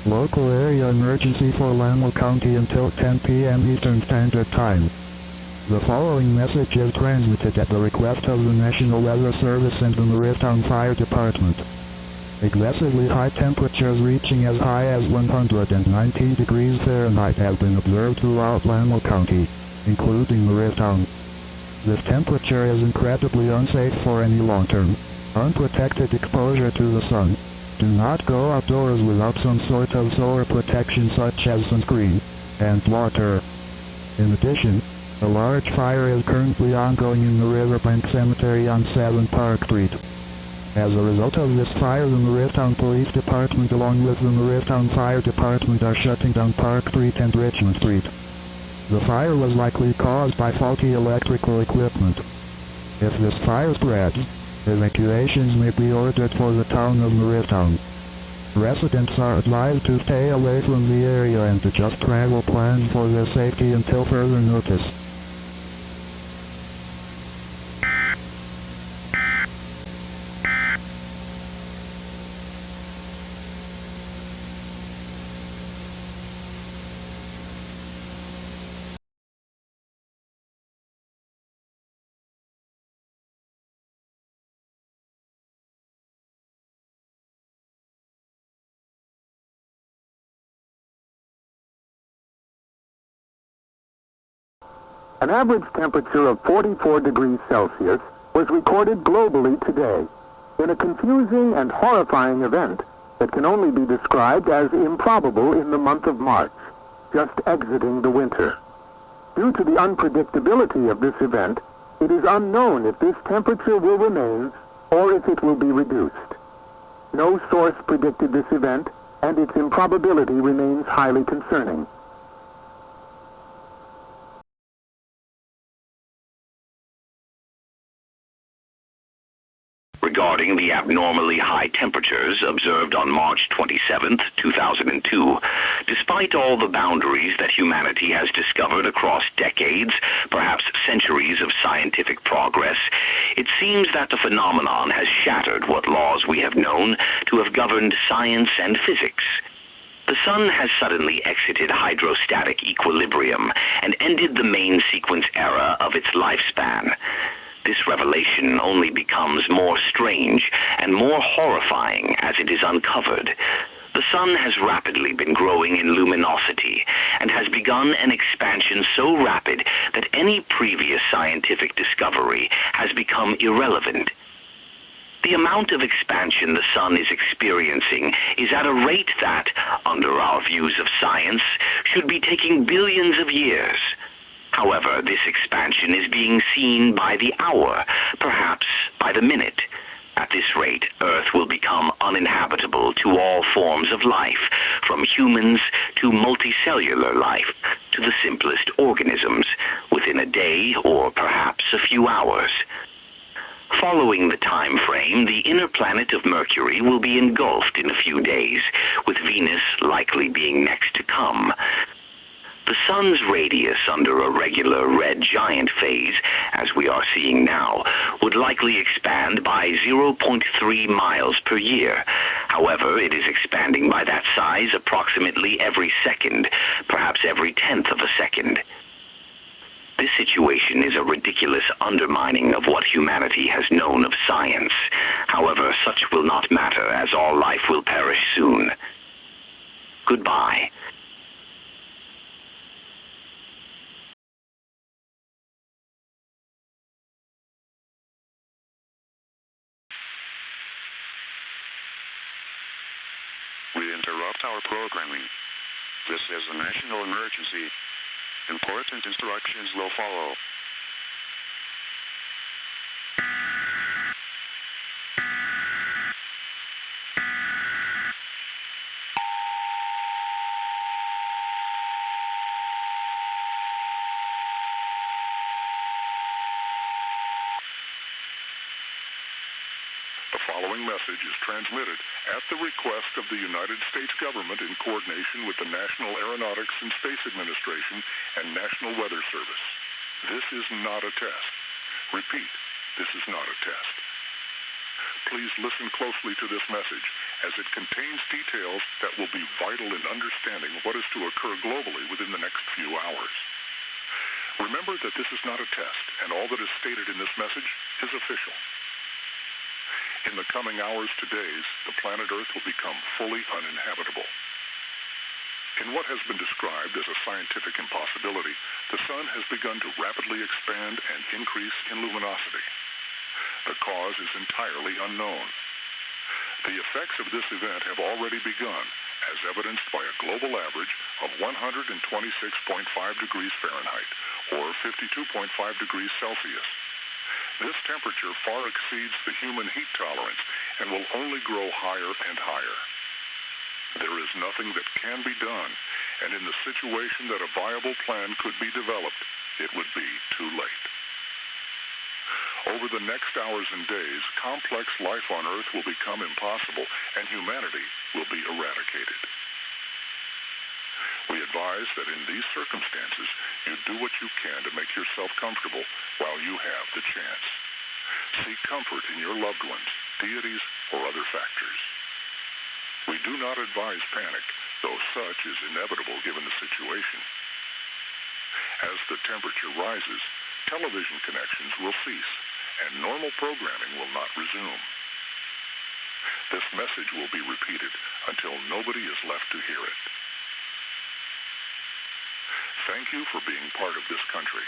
Local area emergency for Lamar County until 10 p.m. Eastern Standard Time. The following message is transmitted at the request of the National Weather Service and the Morristown Fire Department. Excessively high temperatures reaching as high as 119 degrees Fahrenheit have been observed throughout Lamar County, including Morristown. This temperature is incredibly unsafe for any long-term, unprotected exposure to the sun. Do not go outdoors without some sort of solar protection such as sunscreen and water. In addition, a large fire is currently ongoing in the Riverbank Cemetery on 7 Park Street. As a result of this fire, the Morristown Police Department along with the Morristown Fire Department are shutting down Park Street and Richmond Street. The fire was likely caused by faulty electrical equipment. If this fire spreads, evacuations may be ordered for the town of Morristown. Residents are advised to stay away from the area and adjust travel plans for their safety until further notice. An average temperature of 44 degrees Celsius was recorded globally today in a confusing and horrifying event that can only be described as improbable in the month of March, just exiting the winter. Due to the unpredictability of this event, it is unknown if this temperature will remain or if it will be reduced. No source predicted this event, and its improbability remains highly concerning. Regarding the abnormally high temperatures observed on March 27, 2002, despite all the boundaries that humanity has discovered across decades, perhaps centuries of scientific progress, it seems that the phenomenon has shattered what laws we have known to have governed science and physics. The sun has suddenly exited hydrostatic equilibrium and ended the main sequence era of its lifespan. This revelation only becomes more strange and more horrifying as it is uncovered. The sun has rapidly been growing in luminosity and has begun an expansion so rapid that any previous scientific discovery has become irrelevant. The amount of expansion the sun is experiencing is at a rate that, under our views of science, should be taking billions of years. However, this expansion is being seen by the hour, perhaps by the minute. At this rate, Earth will become uninhabitable to all forms of life, from humans to multicellular life, to the simplest organisms, within a day or perhaps a few hours. Following the time frame, the inner planet of Mercury will be engulfed in a few days, with Venus likely being next to come. The sun's radius under a regular red giant phase, as we are seeing now, would likely expand by 0.3 miles per year. However, it is expanding by that size approximately every second, perhaps every tenth of a second. This situation is a ridiculous undermining of what humanity has known of science. However, such will not matter, as all life will perish soon. Goodbye. We interrupt our programming. This is a national emergency. Important instructions will follow. The following message is transmitted at the request of the United States government in coordination with the National Aeronautics and Space Administration and National Weather Service. This is not a test. Repeat, this is not a test. Please listen closely to this message as it contains details that will be vital in understanding what is to occur globally within the next few hours. Remember that this is not a test, and all that is stated in this message is official. In the coming hours to days, the planet Earth will become fully uninhabitable. In what has been described as a scientific impossibility, the sun has begun to rapidly expand and increase in luminosity. The cause is entirely unknown. The effects of this event have already begun, as evidenced by a global average of 126.5 degrees Fahrenheit, or 52.5 degrees Celsius. This temperature far exceeds the human heat tolerance and will only grow higher and higher. There is nothing that can be done, and in the situation that a viable plan could be developed, it would be too late. Over the next hours and days, complex life on Earth will become impossible, and humanity will be eradicated. We advise that in these circumstances, you do what you can to make yourself comfortable while you have the chance. Seek comfort in your loved ones, deities, or other factors. We do not advise panic, though such is inevitable given the situation. As the temperature rises, television connections will cease, and normal programming will not resume. This message will be repeated until nobody is left to hear it. Thank you for being part of this country.